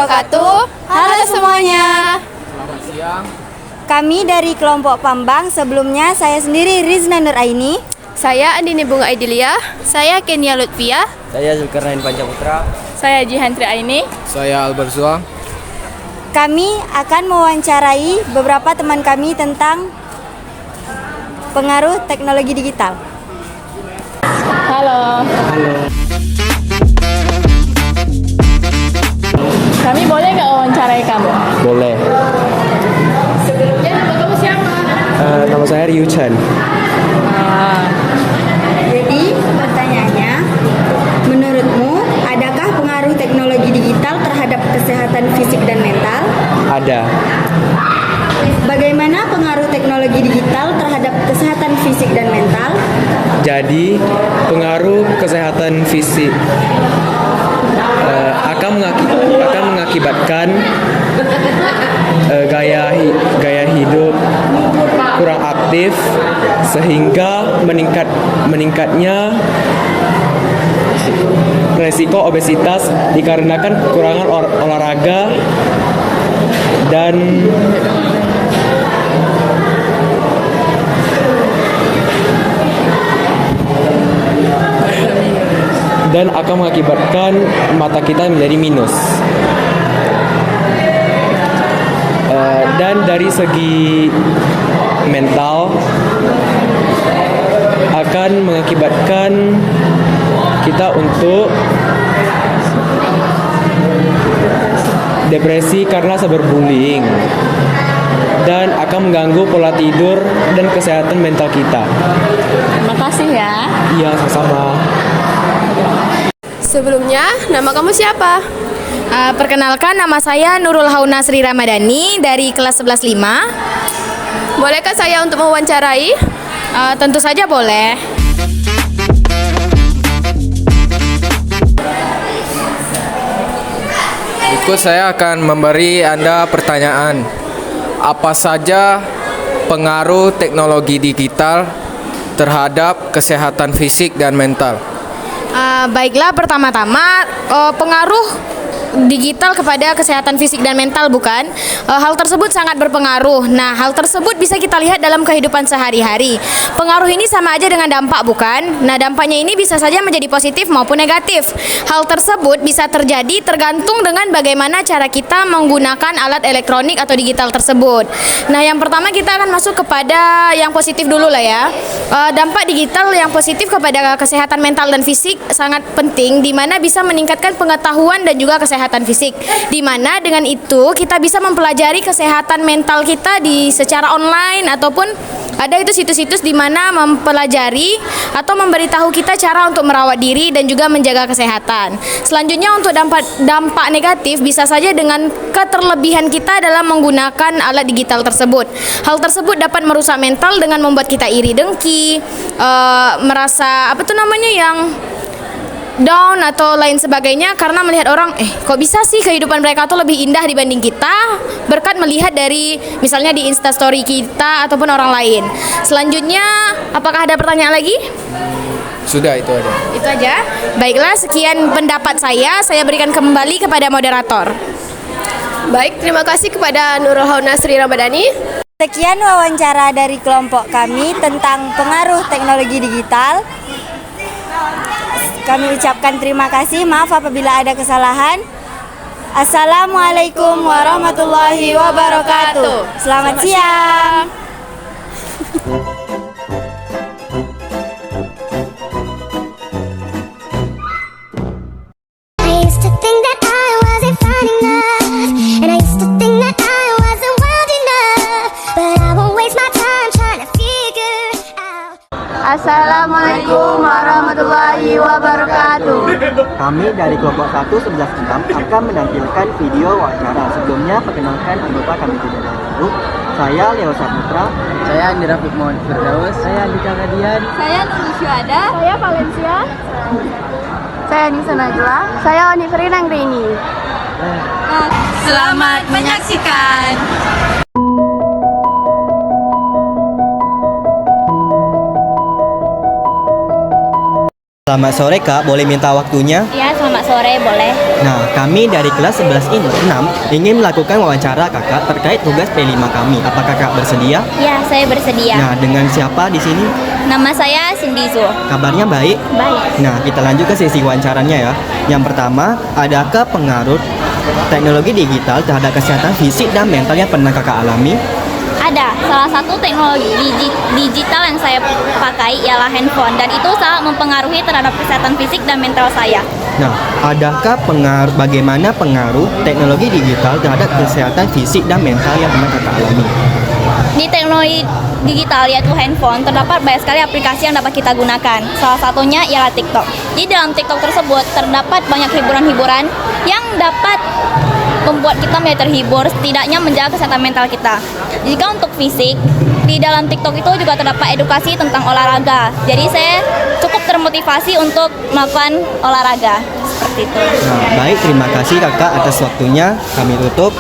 wabarakatuh. Halo semuanya. Selamat siang. Kami dari kelompok Pambang. Sebelumnya saya sendiri Rizna Nuraini. Saya Andini Bunga Aidilia. Saya Kenia Lutfia. Saya Zulkarnain Pancaputra. Saya Jihantri Aini. Saya Albert Zuang. Kami akan mewawancarai beberapa teman kami tentang pengaruh teknologi digital. Halo. Kami boleh nggak wawancarai kamu? Boleh. Sebelumnya nama kamu siapa? Nama saya Ryu Chen. Jadi pertanyaannya, menurutmu adakah pengaruh teknologi digital terhadap kesehatan fisik dan mental? Ada. Bagaimana pengaruh teknologi digital terhadap kesehatan fisik dan mental? Jadi pengaruh kesehatan fisik akan mengakibatkan gaya hidup kurang aktif sehingga meningkatnya resiko obesitas dikarenakan kekurangan olahraga dan akan mengakibatkan mata kita menjadi minus. Dan dari segi mental akan mengakibatkan kita untuk depresi karena cyberbullying dan akan mengganggu pola tidur dan kesehatan mental kita. Terima kasih ya. Iya, sama-sama. Sebelumnya, nama kamu siapa? Perkenalkan, nama saya Nurul Hauna Sri Ramadhani dari kelas 11-5. Bolehkah saya untuk mewawancarai? Tentu saja boleh. Berikut saya akan memberi Anda pertanyaan. Apa saja pengaruh teknologi digital terhadap kesehatan fisik dan mental? Baiklah, pertama-tama pengaruh digital kepada kesehatan fisik dan mental, bukan? Hal tersebut sangat berpengaruh. Nah, hal tersebut bisa kita lihat dalam kehidupan sehari-hari. Pengaruh ini sama aja dengan dampak, bukan? Nah, dampaknya ini bisa saja menjadi positif maupun negatif. Hal tersebut bisa terjadi tergantung dengan bagaimana cara kita menggunakan alat elektronik atau digital tersebut. Nah, yang pertama kita akan masuk kepada yang positif dulu lah ya. Dampak digital yang positif kepada kesehatan mental dan fisik sangat penting, di mana bisa meningkatkan pengetahuan dan juga kesehatan fisik, di mana dengan itu kita bisa mempelajari kesehatan mental kita secara online, ataupun ada itu situs-situs di mana mempelajari atau memberitahu kita cara untuk merawat diri dan juga menjaga kesehatan. Selanjutnya, untuk dampak negatif bisa saja dengan keterlebihan kita dalam menggunakan alat digital tersebut. Hal tersebut dapat merusak mental dengan membuat kita iri dengki, merasa yang down atau lain sebagainya, karena melihat orang kok bisa sih kehidupan mereka tuh lebih indah dibanding kita, berkat melihat dari misalnya di Instastory kita ataupun orang lain. Selanjutnya, apakah ada pertanyaan lagi? Sudah, itu aja. Itu aja. Baiklah, sekian pendapat saya berikan kembali kepada moderator. Baik, terima kasih kepada Nurul Hauna Sri Ramadhani. Sekian wawancara dari kelompok kami tentang pengaruh teknologi digital. Kami ucapkan terima kasih, maaf apabila ada kesalahan. Assalamualaikum warahmatullahi wabarakatuh. Selamat siang. I used to think that I wasn't fine enough, and I used to think that I wasn't wild enough, but I won't waste my time trying to figure out. Assalamualaikum warahmatullahi wabarakatuh. Kami dari kelompok 1 11 6 akan menampilkan video wawancara. Sebelumnya, perkenalkan anggota kami terlebih dahulu. Saya Leo Saputra. Saya Andira Fikmon Firdaus. Saya Andika Kadian. Saya Nurul Syuhada. Saya Valencia. Saya Nisa Najla. Saya Onifrin Angrini. Selamat menyaksikan. Selamat sore Kak, boleh minta waktunya? Ya, selamat sore, boleh. Nah, kami dari kelas 11 ini 6 ingin melakukan wawancara Kakak terkait tugas P5 kami. Apakah Kakak bersedia? Ya, saya bersedia. Nah, dengan siapa di sini? Nama saya Cindy Zul. Kabarnya baik? Baik. Nah, kita lanjut ke sesi wawancaranya ya. Yang pertama, adakah pengaruh teknologi digital terhadap kesehatan fisik dan mental yang pernah Kakak alami? Ada salah satu teknologi digital yang saya pakai ialah handphone, dan itu sangat mempengaruhi terhadap kesehatan fisik dan mental saya. Nah, adakah bagaimana pengaruh teknologi digital terhadap kesehatan fisik dan mental yang pernah Kakak alami? Di teknologi digital yaitu handphone terdapat banyak sekali aplikasi yang dapat kita gunakan. Salah satunya ialah TikTok. Di dalam TikTok tersebut terdapat banyak hiburan-hiburan yang dapat membuat kita menjadi terhibur, setidaknya menjaga kesehatan mental kita. Jika untuk fisik, di dalam TikTok itu juga terdapat edukasi tentang olahraga. Jadi saya cukup termotivasi untuk melakukan olahraga seperti itu. Nah, baik, terima kasih Kakak atas waktunya. Kami tutup.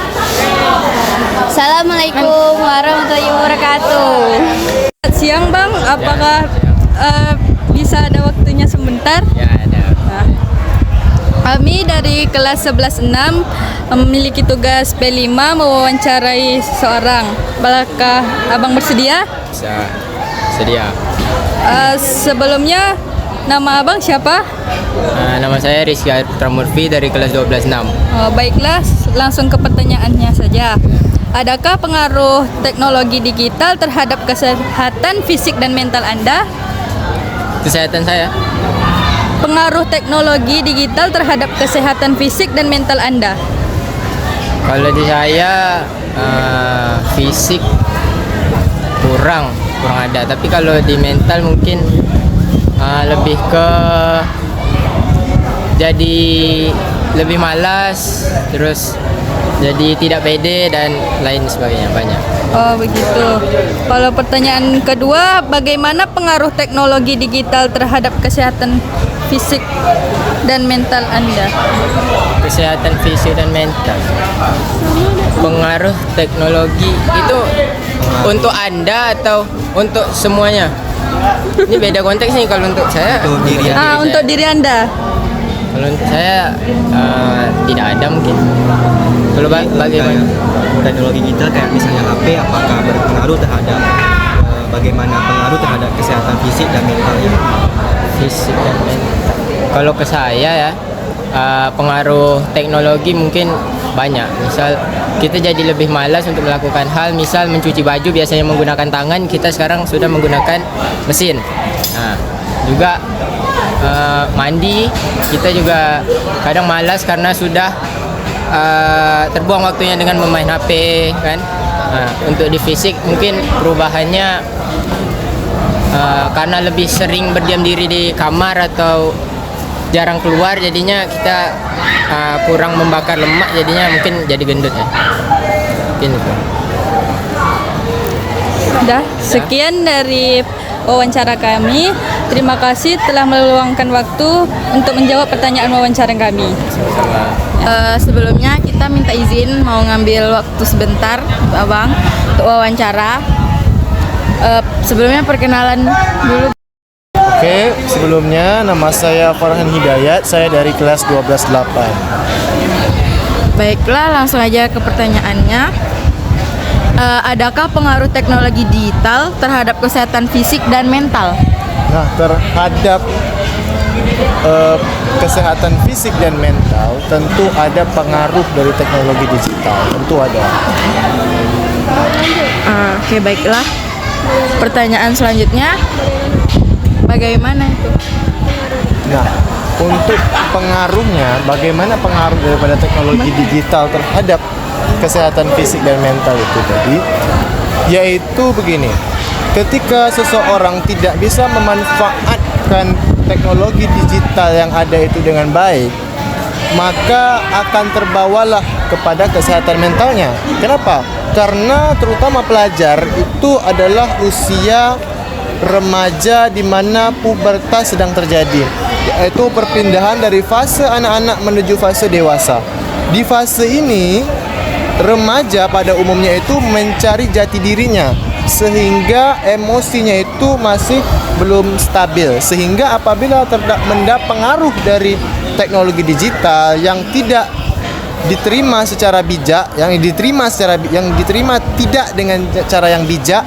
Assalamualaikum warahmatullahi wabarakatuh. Siang Bang, apakah bisa ada waktunya sebentar? Ya, ada. Kami dari kelas 11-6 memiliki tugas P5 mewawancarai seseorang. Apakah Abang bersedia? Bisa. Sedia. Sebelumnya, nama Abang siapa? Nama saya Rizky Pramurfi dari kelas 12-6. Baiklah, langsung ke pertanyaannya saja. Adakah pengaruh teknologi digital terhadap kesehatan fisik dan mental Anda? Kesehatan saya? Pengaruh teknologi digital terhadap kesehatan fisik dan mental Anda? Kalau di saya fisik kurang ada, tapi kalau di mental mungkin lebih ke jadi lebih malas, terus jadi tidak pede dan lain sebagainya, banyak. Oh begitu. Kalau pertanyaan kedua, bagaimana pengaruh teknologi digital terhadap kesehatan fisik dan mental Anda? Kesehatan fisik dan mental. Pengaruh teknologi itu untuk Anda atau untuk semuanya? Ini beda konteks nih. Kalau untuk saya, Untuk diri Anda. kalau untuk saya tidak ada mungkin. Kalau bagaimana? Teknologi digital kayak misalnya HP, apakah berpengaruh terhadap bagaimana pengaruh terhadap kesehatan fisik dan mentalnya? Fisik dan mental. Kalau ke saya ya, pengaruh teknologi mungkin banyak. Misal kita jadi lebih malas untuk melakukan hal, misal mencuci baju biasanya menggunakan tangan, kita sekarang sudah menggunakan mesin. Nah, juga mandi, kita juga kadang malas karena sudah terbuang waktunya dengan bermain HP kan. Nah, untuk di fisik mungkin perubahannya karena lebih sering berdiam diri di kamar atau jarang keluar, jadinya kita kurang membakar lemak, jadinya mungkin jadi gendut ya. Mungkin itu. Sudah, sekian dari wawancara kami. Terima kasih telah meluangkan waktu untuk menjawab pertanyaan wawancara kami. Sebelumnya kita minta izin mau ngambil waktu sebentar Abang untuk wawancara. Sebelumnya perkenalan dulu. Oke, sebelumnya nama saya Farhan Hidayat, saya dari kelas 12-8. Baiklah, langsung aja ke pertanyaannya. Adakah pengaruh teknologi digital terhadap kesehatan fisik dan mental? Nah, terhadap kesehatan fisik dan mental tentu ada pengaruh dari teknologi digital, tentu ada. Oke, baiklah. Pertanyaan selanjutnya, bagaimana itu? Nah, untuk pengaruhnya, bagaimana pengaruh daripada teknologi digital terhadap kesehatan fisik dan mental itu tadi, yaitu begini. Ketika seseorang tidak bisa memanfaatkan teknologi digital yang ada itu dengan baik, maka akan terbawalah kepada kesehatan mentalnya. Kenapa? Karena terutama pelajar itu adalah usia remaja di mana pubertas sedang terjadi, yaitu perpindahan dari fase anak-anak menuju fase dewasa. Di fase ini, remaja pada umumnya itu mencari jati dirinya. sehingga emosinya itu masih belum stabil, sehingga apabila mendapat pengaruh dari teknologi digital yang tidak diterima secara bijak, yang diterima tidak dengan cara yang bijak,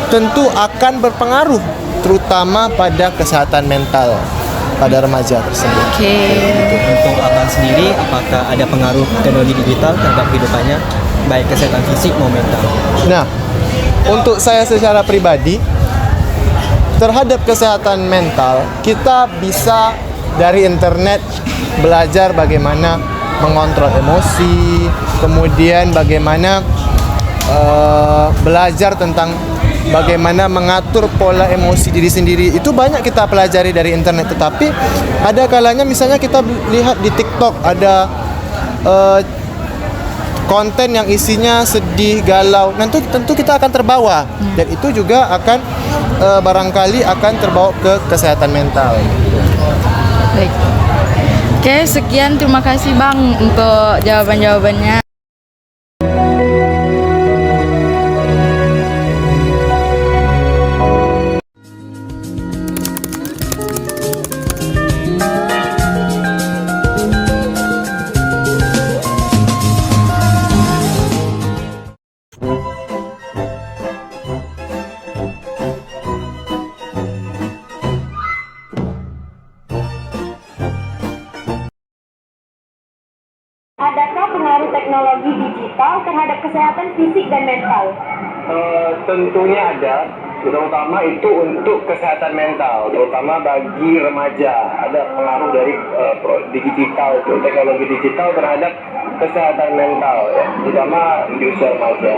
tentu akan berpengaruh terutama pada kesehatan mental pada remaja tersebut. Untuk abang sendiri, apakah ada pengaruh teknologi digital terhadap kehidupannya, baik kesehatan fisik maupun mental? Nah, untuk saya secara pribadi, terhadap kesehatan mental, kita bisa dari internet belajar bagaimana mengontrol emosi, kemudian bagaimana belajar tentang bagaimana mengatur pola emosi diri sendiri. Itu banyak kita pelajari dari internet. Tetapi ada kalanya misalnya kita lihat di TikTok ada konten yang isinya sedih, galau. Nanti tentu kita akan terbawa, dan itu juga akan barangkali akan terbawa ke kesehatan mental. Baik. Oke, sekian, terima kasih Bang untuk jawaban-jawabannya. Adakah pengaruh teknologi digital terhadap kesehatan fisik dan mental? Tentunya ada, terutama itu untuk kesehatan mental, terutama bagi remaja. Ada pengaruh dari teknologi digital terhadap kesehatan mental, ya, terutama di usia remaja.